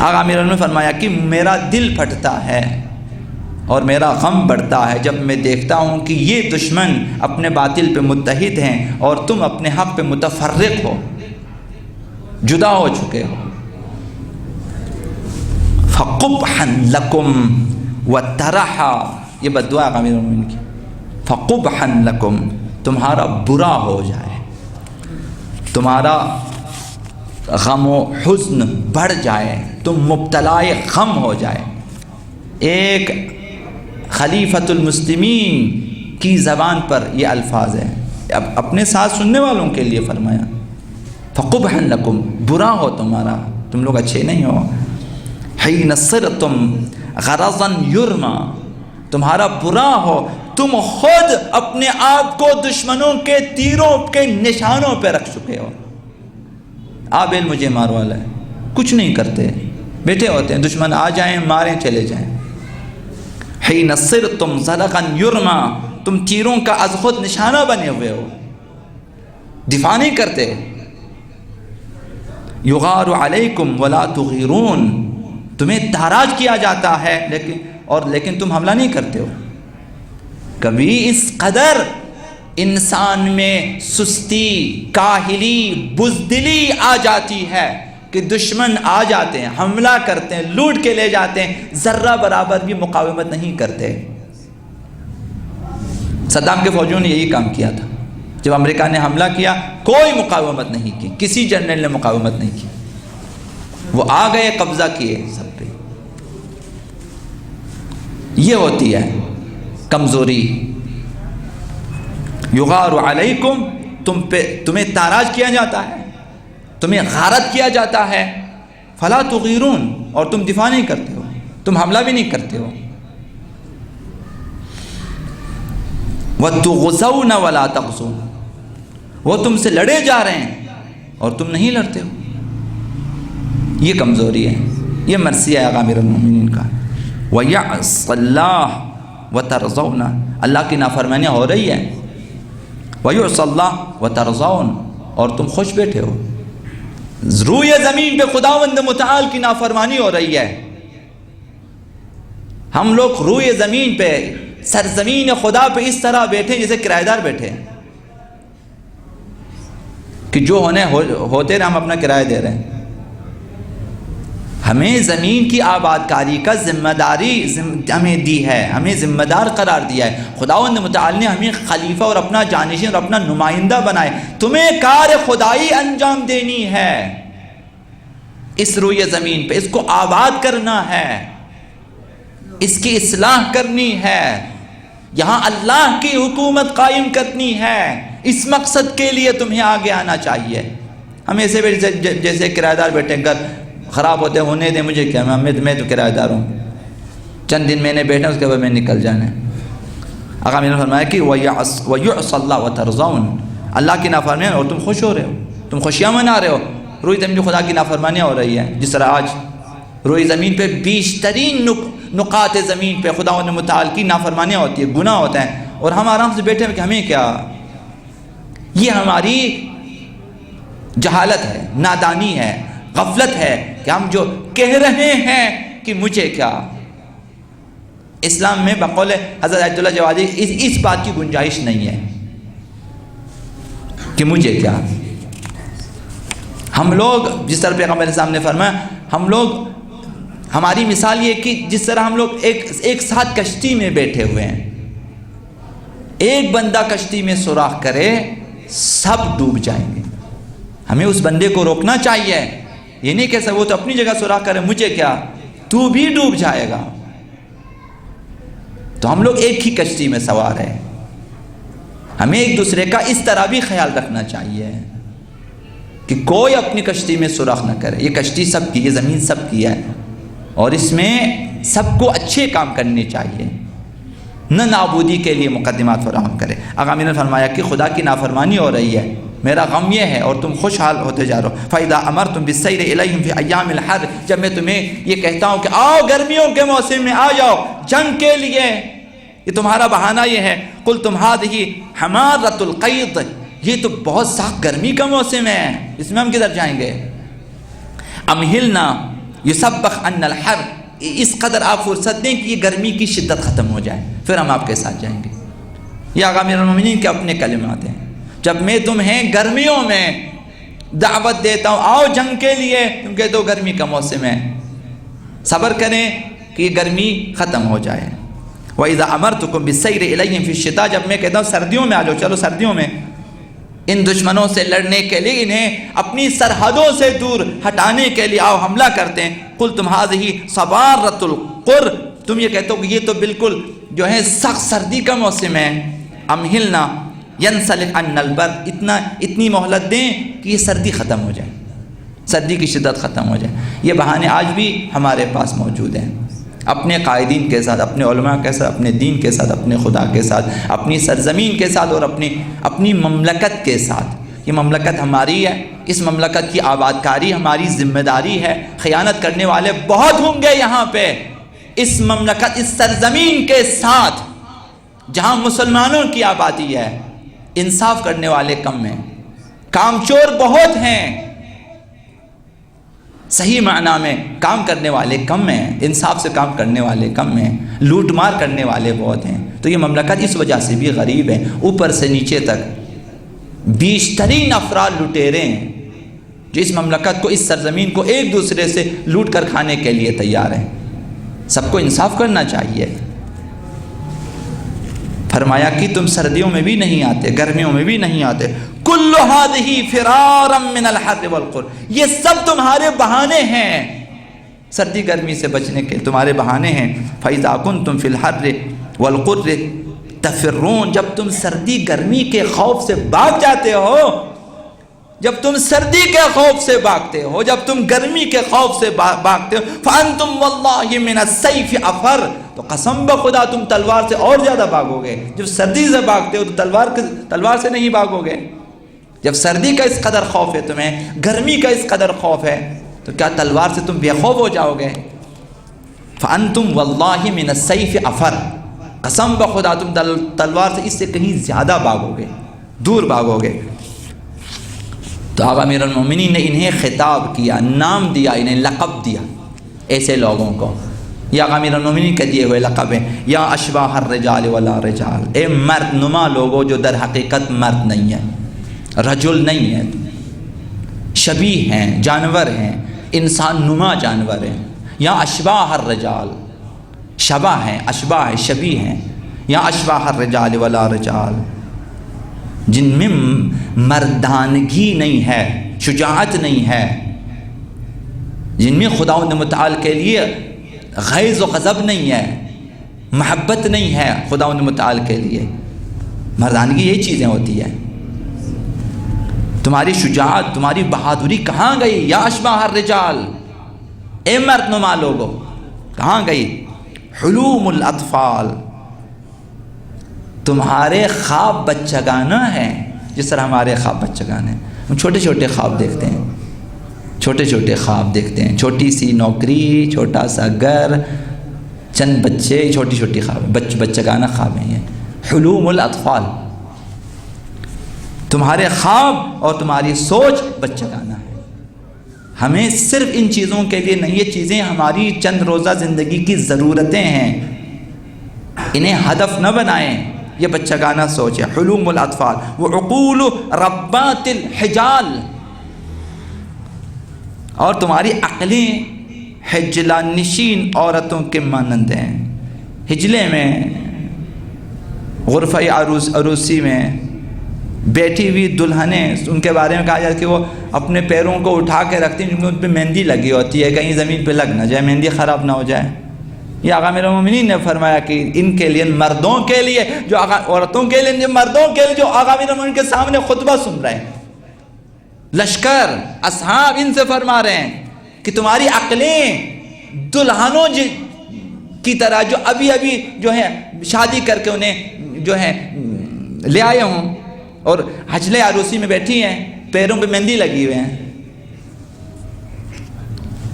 آقا امیر نے فرمایا کہ میرا دل پھٹتا ہے اور میرا غم بڑھتا ہے جب میں دیکھتا ہوں کہ یہ دشمن اپنے باطل پہ متحد ہیں اور تم اپنے حق پہ متفرق ہو، جدا ہو چکے ہو۔ فَقُبْحًا لَكُمْ وَتَرَحًا، یہ بددعا ہے امیر المومنین کی۔ فَقُبْحًا لَكُمْ، تمہارا برا ہو جائے، تمہارا غم و حزن بڑھ جائے، تم مبتلائے غم ہو جائے۔ ایک خلیفۃ المسلمین کی زبان پر یہ الفاظ ہیں، اب اپنے ساتھ سننے والوں کے لیے فرمایا فَقُبْحًا لَكُمْ، برا ہو تمہارا، تم لوگ اچھے نہیں ہو۔ حِينَ صِرْتُمْ غَرَضًا يُرْمَى، تمہارا برا ہو، تم خود اپنے آپ کو دشمنوں کے تیروں کے نشانوں پہ رکھ چکے ہو۔ آبیل مجھے مار والا ہے، کچھ نہیں کرتے، بیٹھے ہوتے ہیں، دشمن آ جائیں ماریں چلے جائیں۔ حِينَ صِرْتُمْ غَرَضًا يُرْمَى، تم تیروں کا از خود نشانہ بنے ہوئے ہو، دفاع نہیں کرتے۔ يُغَارُ عَلَيْكُمْ وَلَا تُغِيرُونَ، تمہیں تاراج کیا جاتا ہے لیکن تم حملہ نہیں کرتے ہو۔ کبھی اس قدر انسان میں سستی، کاہلی، بزدلی آ جاتی ہے کہ دشمن آ جاتے ہیں، حملہ کرتے ہیں، لوٹ کے لے جاتے ہیں، ذرہ برابر بھی مقاومت نہیں کرتے۔ صدام کے فوجیوں نے یہی کام کیا تھا، جب امریکہ نے حملہ کیا کوئی مقاومت نہیں کی، کسی جنرل نے مقاومت نہیں کی، وہ آ گئے، قبضہ کیے سب پہ۔ یہ ہوتی ہے کمزوری۔ یغار علیکم، تمہیں تاراج کیا جاتا ہے، تمہیں غارت کیا جاتا ہے، فلا تغیرون، اور تم دفاع نہیں کرتے ہو، تم حملہ بھی نہیں کرتے ہو۔ وَتُغْزَوْنَ وَلَا تَغْزُونَ، وہ تم سے لڑے جا رہے ہیں اور تم نہیں لڑتے ہو۔ یہ کمزوری ہے، یہ مرثیہ ہے امیر المومنین کا۔ وَيَعْصَ اللَّهَ وَتَرْضَوْنَ، اللہ کی نافرمانیاں ہو رہی ہے، وَيُعْصَ اللَّهَ وَتَرْضَوْنَ، اور تم خوش بیٹھے ہو۔ روئے زمین پہ خداوند متعال کی نافرمانی ہو رہی ہے، ہم لوگ روئے زمین پہ سرزمین خدا پہ اس طرح بیٹھے جیسے کرایہ دار بیٹھے کہ جو ہوتے رہے ہم اپنا کرایہ دے رہے ہیں۔ ہمیں زمین کی آباد کاری کا ذمہ داری ہمیں دی ہے، ہمیں ذمہ دار قرار دیا ہے۔ خداوند متعال نے ہمیں خلیفہ اور اپنا جانشین اور اپنا نمائندہ بنائے، تمہیں کار خدائی انجام دینی ہے اس روئے زمین پہ، اس کو آباد کرنا ہے، اس کی اصلاح کرنی ہے، یہاں اللہ کی حکومت قائم کرنی ہے۔ اس مقصد کے لیے تمہیں آگے آنا چاہیے۔ ہم ایسے جیسے کرایہ دار بیٹھے، گھر خراب ہوتے ہونے دیں، مجھے کیا، میں تو کرایہ دار ہوں، چند دن میں نے بیٹھا اس کے بعد میں نکل جانا ہے۔ آقا امیر نے فرمایا کہ وَيُعْصَ اللَّهَ وَتَرْضَوْنَ، اللہ کی نافرمانی اور تم خوش ہو رہے ہو، تم خوشیاں منا رہے ہو۔ روئی زمین پہ خدا کی نافرمانیاں ہو رہی ہے، جس طرح آج روئی زمین پہ بیشترین نقاط زمین پہ خداوند متعال کی نافرمانیاں ہوتی ہیں، گناہ ہوتا ہے، اور ہم آرام سے بیٹھے ہیں کہ ہمیں کیا۔ یہ ہماری جہالت ہے، نادانی ہے، غفلت ہے کہ ہم جو کہہ رہے ہیں کہ مجھے کیا۔ اسلام میں بقول حضرت آیت اللہ جوادی اس بات کی گنجائش نہیں ہے کہ مجھے کیا۔ ہم لوگ جس طرح پیغمبر علیہ السلام نے فرمایا، ہماری مثال یہ کہ جس طرح ہم لوگ ایک ساتھ کشتی میں بیٹھے ہوئے ہیں، ایک بندہ کشتی میں سوراخ کرے سب ڈوب جائیں گے، ہمیں اس بندے کو روکنا چاہیے، یہ نہیں کہ وہ تو اپنی جگہ سوراخ کرے مجھے کیا، تو بھی ڈوب جائے گا۔ تو ہم لوگ ایک ہی کشتی میں سوار ہیں، ہمیں ایک دوسرے کا اس طرح بھی خیال رکھنا چاہیے کہ کوئی اپنی کشتی میں سوراخ نہ کرے۔ یہ کشتی سب کی، یہ زمین سب کی ہے، اور اس میں سب کو اچھے کام کرنے چاہیے، نہ نابودی کے لیے مقدمات فراہم کرے۔ آقا امیر نے فرمایا کہ خدا کی نافرمانی ہو رہی ہے، میرا غم یہ ہے اور تم خوشحال ہوتے جا رہے ہو۔ فَإِذَا أَمَرْتُمْ بِالسَّيْرِ إِلَيْهِمْ فِي أَيَّامِ الْحَرِّ، جب میں تمہیں یہ کہتا ہوں کہ آؤ گرمیوں کے موسم میں آ جاؤ جنگ کے لیے، یہ تمہارا بہانہ یہ ہے، قُلْتُمْ هَذِهِ حَمَارَةُ الْقَيْضِ، یہ تو بہت سخت گرمی کا موسم ہے، اس میں ہم کدھر جائیں گے۔ أَمْهِلْنَا یسبخ عنا الحر، اس قدر آپ فرصت دیں کہ یہ گرمی کی شدت ختم ہو جائے، پھر ہم آپ کے ساتھ جائیں گے۔ یہ آقا امیر المومنین کے اپنے کلمات ہیں۔ جب میں تمہیں گرمیوں میں دعوت دیتا ہوں آؤ جنگ کے لیے، تم کہتے ہو گرمی کا موسم ہے، صبر کریں کہ یہ گرمی ختم ہو جائے۔ وَإِذَا أَمَرْتُكُمْ بِالسَّيْرِ إِلَيْهِمْ فِي الشِّتَاءِ، جب میں کہتا ہوں سردیوں میں آ جاؤ، چلو سردیوں میں ان دشمنوں سے لڑنے کے لیے، انہیں اپنی سرحدوں سے دور ہٹانے کے لیے آؤ حملہ کرتے ہیں۔ قُلْتُمْ هَذِهِ صَبَارَةُ الْقُرْ، تم یہ کہتے ہو کہ یہ تو بالکل جو ہے سخت سردی کا موسم ہے۔ امہلنا ینسلخ عنا البرد، اتنی مہلت دیں کہ یہ سردی ختم ہو جائے، سردی کی شدت ختم ہو جائے۔ یہ بہانے آج بھی ہمارے پاس موجود ہیں، اپنے قائدین کے ساتھ، اپنے علماء کے ساتھ، اپنے دین کے ساتھ، اپنے خدا کے ساتھ، اپنی سرزمین کے ساتھ اور اپنی مملکت کے ساتھ۔ یہ مملکت ہماری ہے، اس مملکت کی آباد کاری ہماری ذمہ داری ہے۔ خیانت کرنے والے بہت ہوں گے یہاں پہ، اس مملکت، اس سرزمین کے ساتھ جہاں مسلمانوں کی آبادی ہے، انصاف کرنے والے کم ہیں، کام چور بہت ہیں، صحیح معنی میں کام کرنے والے کم ہیں، انصاف سے کام کرنے والے کم ہیں، لوٹ مار کرنے والے بہت ہیں۔ تو یہ مملکت اس وجہ سے بھی غریب ہے، اوپر سے نیچے تک بیشترین افراد لٹیرے ہیں جو اس مملکت کو، اس سرزمین کو ایک دوسرے سے لوٹ کر کھانے کے لیے تیار ہیں۔ سب کو انصاف کرنا چاہیے۔ فرمایا کہ تم سردیوں میں بھی نہیں آتے، گرمیوں میں بھی نہیں آتے۔ کل ہذہ فرارا من الحر والقر، یہ سب تمہارے بہانے ہیں، سردی گرمی سے بچنے کے تمہارے بہانے ہیں۔ فاذا کنتم فی الحر والقر تفرون، جب تم سردی گرمی کے خوف سے بھاگ جاتے ہو، جب تم سردی کے خوف سے بھاگتے ہو، جب تم گرمی کے خوف سے بھاگتے ہو، فانتم واللہ من السیف افر، تو قسم بخدا تم تلوار سے اور زیادہ بھاگو گے۔ جب سردی سے بھاگتے ہو تو تلوار سے نہیں بھاگو گے۔ جب سردی کا اس قدر خوف ہے تمہیں، گرمی کا اس قدر خوف ہے، تو کیا تلوار سے تم بے خوف ہو جاؤ گے؟ فانتم واللہ من السیف افر، قسم بخدا تم تلوار سے اس سے کہیں زیادہ بھاگو گے، دور بھاگو گے۔ تو آقا امیر المومنین نے انہیں خطاب کیا، نام دیا، انہیں لقب دیا ایسے لوگوں کو۔ یہ آقا امیر المومنین کے دیے ہوئے لقب ہیں۔ یا اشباح الرجال ولا رجال، اے مرد نما لوگو جو در حقیقت مرد نہیں ہے، رجل نہیں ہے، شبیہ ہیں، جانور ہیں، انسان نما جانور ہیں۔ یا اشباح الرجال، شبہ ہیں، اشباہ ہے، شبیہ ہیں۔ یا اشباح الرجال ولا رجال، جن میں مردانگی نہیں ہے، شجاعت نہیں ہے، جن میں خداوند متعال کے لیے غیظ و غضب نہیں ہے، محبت نہیں ہے خداوند متعال کے لیے۔ مردانگی یہی چیزیں ہوتی ہیں۔ تمہاری شجاعت، تمہاری بہادری کہاں گئی؟ یا اشباح الرجال، اے مرد نما لوگو کہاں گئی؟ حلوم الاطفال، تمہارے خواب بچگانہ ہیں، جس طرح ہمارے خواب بچگانہ ہیں۔ ہم چھوٹے چھوٹے خواب دیکھتے ہیں، چھوٹے چھوٹے خواب دیکھتے ہیں، چھوٹی سی نوکری، چھوٹا سا گھر، چند بچے، چھوٹی چھوٹی خواب، بچگانہ خواب ہیں یہ حلوم الاطفال۔ تمہارے خواب اور تمہاری سوچ بچگانہ ہے۔ ہمیں صرف ان چیزوں کے لیے نہیں، یہ چیزیں ہماری چند روزہ زندگی کی ضرورتیں ہیں، انہیں ہدف نہ بنائیں۔ یہ بچگانہ سوچ ہے، حلوم الاطفال وعقول ربات الحجال، اور تمہاری عقلیں حجلہ نشین عورتوں کے مانند ہیں۔ حجلے میں، غرفہ عروسی میں بیٹھی ہوئی دلہنیں، ان کے بارے میں کہا جاتا ہے کہ وہ اپنے پیروں کو اٹھا کے رکھتی ہیں، ان پہ مہندی لگی ہوتی ہے، کہیں زمین پہ لگ نہ جائے، مہندی خراب نہ ہو جائے۔ یہ آقا امیر المومنین نے فرمایا کہ ان کے لیے، مردوں کے لیے جو عورتوں کے لیے، مردوں کے لیے جو آقا امیر المومنین کے سامنے خطبہ سن رہے ہیں، لشکر اصحاب ان سے فرما رہے ہیں کہ تمہاری عقلیں دلہنوں کی طرح جو ابھی جو ہے شادی کر کے انہیں جو ہے لے آئے ہوں اور حجلے عروسی میں بیٹھی ہیں، پیروں پہ مہندی لگی ہوئے ہیں،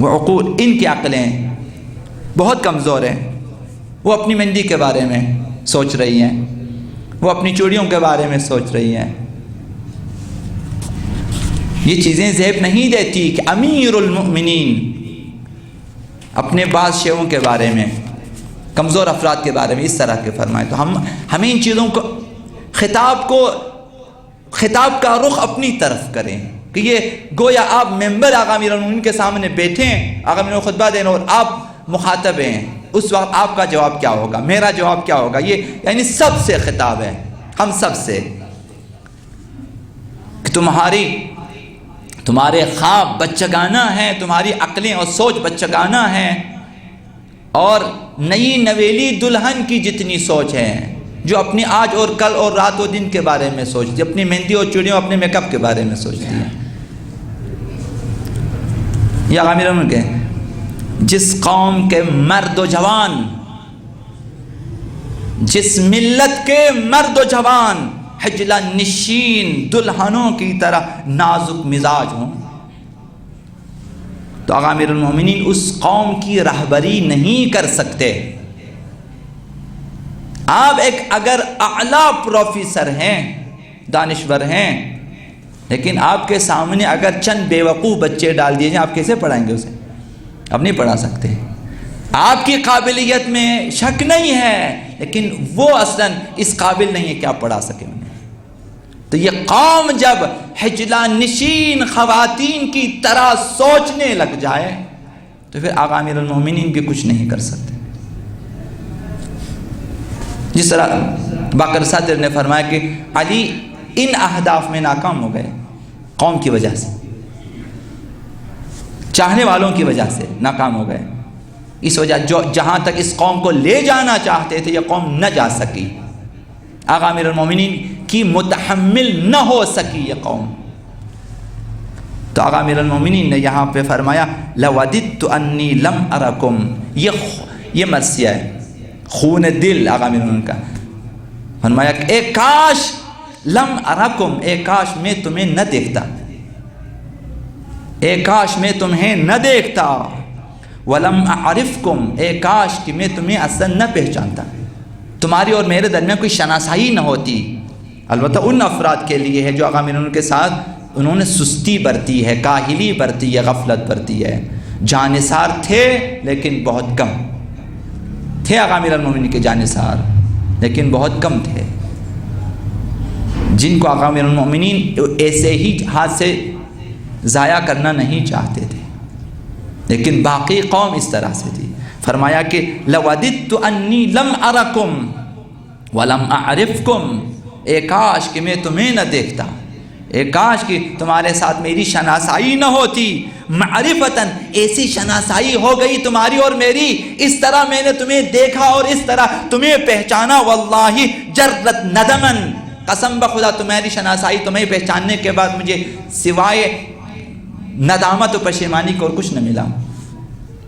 وہ عقول، ان کی عقلیں بہت کمزور ہیں۔ وہ اپنی مہندی کے بارے میں سوچ رہی ہیں، وہ اپنی چوڑیوں کے بارے میں سوچ رہی ہیں۔ یہ چیزیں زیب نہیں دیتی کہ امیر المؤمنین اپنے بعض شیعوں کے بارے میں، کمزور افراد کے بارے میں اس طرح کے فرمائے، تو ہمیں ان چیزوں کو خطاب کا رخ اپنی طرف کریں کہ یہ گویا آپ ممبر آقا امیر المومنین کے سامنے بیٹھے ہیں، آقا امیر خطبہ دیں اور آپ مخاطب ہیں، اس وقت آپ کا جواب کیا ہوگا، میرا جواب کیا ہوگا، یہ یعنی سب سے خطاب ہے، ہم سب سے، کہ تمہارے خواب بچگانہ ہیں، تمہاری عقلیں اور سوچ بچگانہ ہیں، اور نئی نویلی دلہن کی جتنی سوچ ہے جو اپنی آج اور کل اور رات و دن کے بارے میں سوچتی ہے، اپنی مہندی اور چوڑیوں اپنے میک اپ کے بارے میں سوچتی ہے. یا امیر المومنین کہ جس قوم کے مرد و جوان، جس ملت کے مرد و جوان حجلہ نشین دلہنوں کی طرح نازک مزاج ہوں، تو آقا امیر المومنین اس قوم کی رہبری نہیں کر سکتے. آپ ایک اگر اعلیٰ پروفیسر ہیں، دانشور ہیں، لیکن آپ کے سامنے اگر چند بیوقوف بچے ڈال دیے جائیں، آپ کیسے پڑھائیں گے اسے؟ آپ نہیں پڑھا سکتے. آپ کی قابلیت میں شک نہیں ہے، لیکن وہ اصلاً اس قابل نہیں ہے کہ آپ پڑھا سکیں انہیں. تو یہ قوم جب حجلہ نشین خواتین کی طرح سوچنے لگ جائے تو پھر آقا امیر المومنین بھی کچھ نہیں کر سکتے. جس طرح باقر صدر نے فرمایا کہ علی ان اہداف میں ناکام ہو گئے قوم کی وجہ سے، چاہنے والوں کی وجہ سے ناکام ہو گئے. اس وجہ جہاں تک اس قوم کو لے جانا چاہتے تھے یہ قوم نہ جا سکی، آقا امیر المومنین کی متحمل نہ ہو سکی یہ قوم. تو آقا امیر المومنین نے یہاں پہ فرمایا لَوَدِدْتُ أَنِّي لَمْ أَرَكُمْ، یہ مرثیہ ہے، خون دل آقا امیر المومنین کا. فرمایا کہ اے کاش لم ارکم، اے کاش میں تمہیں نہ دیکھتا، اے کاش میں تمہیں نہ دیکھتا، ولم اعرفکم، اے کاش کہ میں تمہیں اصلا نہ پہچانتا، تمہاری اور میرے درمیان کوئی شناسائی نہ ہوتی. البتہ ان افراد کے لیے ہے جو آقا امیر المومنین کے ساتھ انہوں نے سستی برتی ہے، کاہلی برتی ہے، غفلت برتی ہے. جانثار تھے لیکن بہت کم تھے، آقا امیر المومنین کے جانثار لیکن بہت کم تھے، جن کو آقا امیر المومنین ایسے ہی ہاتھ سے ضائع کرنا نہیں چاہتے تھے، لیکن باقی قوم اس طرح سے تھی. فرمایا کہ لَوَدِدْتُ أَنِّي لَمْ أَرَكُمْ وَلَمْ أَعْرِفْكُمْ، اے کاش کہ میں تمہیں نہ دیکھتا، اے کاش کہ تمہارے ساتھ میری شناسائی نہ ہوتی. معرفتاً ایسی شناسائی ہو گئی تمہاری اور میری، اس طرح میں نے تمہیں دیکھا اور اس طرح تمہیں پہچانا. واللہ جرت ندمن، قسم بخدا تمہاری شناسائی، تمہیں پہچاننے کے بعد مجھے سوائے ندامت و پشیمانی کو اور کچھ نہ ملا.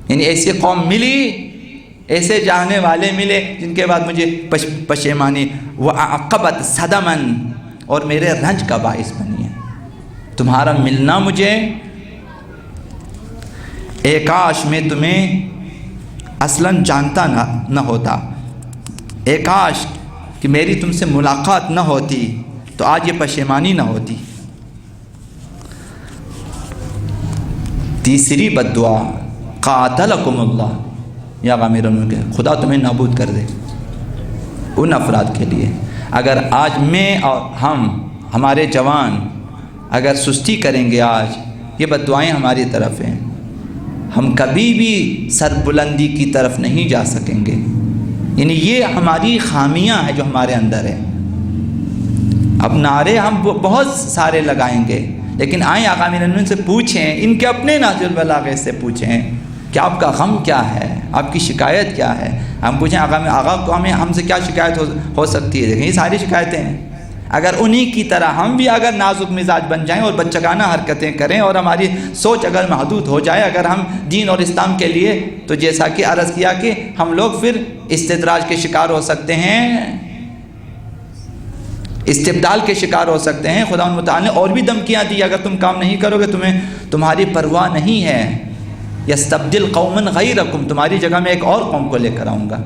یعنی ایسی قوم ملی، ایسے جانے والے ملے جن کے بعد مجھے پشیمانی وعقبت صدمن، اور میرے رنج کا باعث بنی ہے. تمہارا ملنا مجھے، اے کاش میں تمہیں اصلاً جانتا نہ ہوتا، اے کاش کہ میری تم سے ملاقات نہ ہوتی تو آج یہ پشیمانی نہ ہوتی. تیسری بددعا قاتلکم اللہ، یا امیر المومنین خدا تمہیں نابود کر دے. ان افراد کے لیے اگر آج میں اور ہمارے جوان اگر سستی کریں گے، آج یہ بددعائیں ہماری طرف ہیں، ہم کبھی بھی سربلندی کی طرف نہیں جا سکیں گے. یعنی یہ ہماری خامیاں ہیں جو ہمارے اندر ہے. اب نعرے ہم بہت سارے لگائیں گے، لیکن آئیں آقا امیر المومنین سے پوچھیں، ان کے اپنے نہج البلاغہ سے پوچھیں کہ آپ کا غم کیا ہے، آپ کی شکایت کیا ہے. ہم پوچھیں آقا کو ہم سے کیا شکایت ہو سکتی ہے، دیکھیں یہ ساری شکایتیں ہیں. اگر انہی کی طرح ہم بھی اگر نازک مزاج بن جائیں اور بچگانہ حرکتیں کریں اور ہماری سوچ اگر محدود ہو جائے اگر ہم دین اور اسلام کے لیے، تو جیسا کہ عرض کیا کہ ہم لوگ پھر استدراج کے شکار ہو سکتے ہیں، استبدال کے شکار ہو سکتے ہیں. خدا متعال نے اور بھی دھمکیاں دی، اگر تم کام نہیں کرو گے تمہاری پرواہ نہیں ہے، یستبدل قوما غیرکم، تمہاری جگہ میں ایک اور قوم کو لے کر آؤں گا.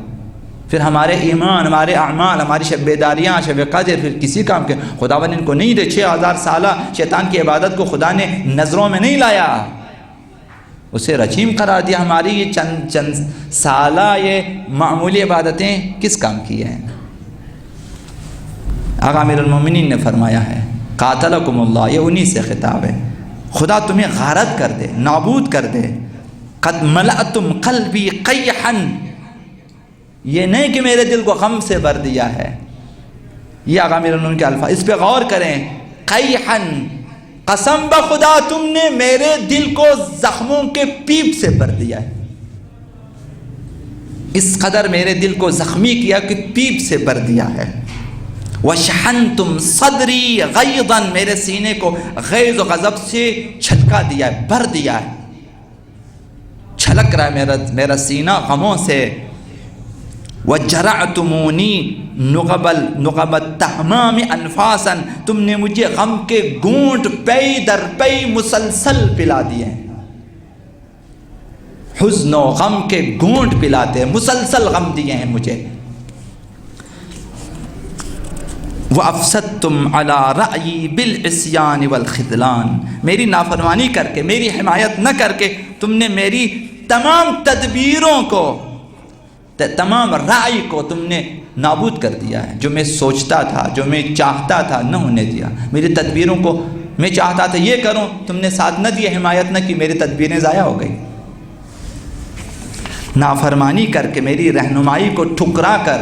پھر ہمارے ایمان، ہمارے اعمال، ہماری شب بیداریاں، شب قدر پھر کسی کام کے خداوند ان کو نہیں دے. 6000 سالہ شیطان کی عبادت کو خدا نے نظروں میں نہیں لایا. اسے رجیم قرار دیا. ہماری یہ چند سالہ یہ معمولی عبادتیں کس کام کی ہیں؟ آقا امیر المومنین نے فرمایا ہے قاتلکم اللہ، یہ انہی سے خطاب ہے، خدا تمہیں غارت کر دے، نابود کر دے. قد ملأتم قلبی قیحا، یہ نہیں کہ میرے دل کو غم سے بھر دیا ہے. یہ آقا امیر المومنین کے الفاظ، اس پہ غور کریں. قیحا، قسم بخدا تم نے میرے دل کو زخموں کے پیپ سے بھر دیا ہے. اس قدر میرے دل کو زخمی کیا کہ پیپ سے بھر دیا ہے. وَشَحَنْتُمْ صَدْرِي غَيْضًا، میرے سینے کو غیظ و غضب سے چھلکا دیا ہے، بھر دیا ہے، چھلک رہا ہے میرا سینہ غموں سے. وَجَرَعْتُمُونِي نُغَبَ التَّحْمَامِ أَنفَاسًا، تم نے مجھے غم کے گھونٹ پئی در پئی مسلسل پلا دیے ہیں. حزن و غم کے گھونٹ پلاتے ہیں، مسلسل غم دیے ہیں مجھے. وَأَفْسَدْتُمْ عَلَىٰ رَأْيِي بِالْعِصْيَانِ وَالْخِذْلَانِ، میری نافرمانی کر کے، میری حمایت نہ کر کے تم نے میری تمام تدبیروں کو، تمام رائے کو تم نے نابود کر دیا ہے. جو میں سوچتا تھا، جو میں چاہتا تھا، نہ ہونے دیا. میری تدبیروں کو میں چاہتا تھا یہ کروں، تم نے ساتھ نہ دیا، حمایت نہ کی، میری تدبیریں ضائع ہو گئی. نافرمانی کر کے، میری رہنمائی کو ٹھکرا کر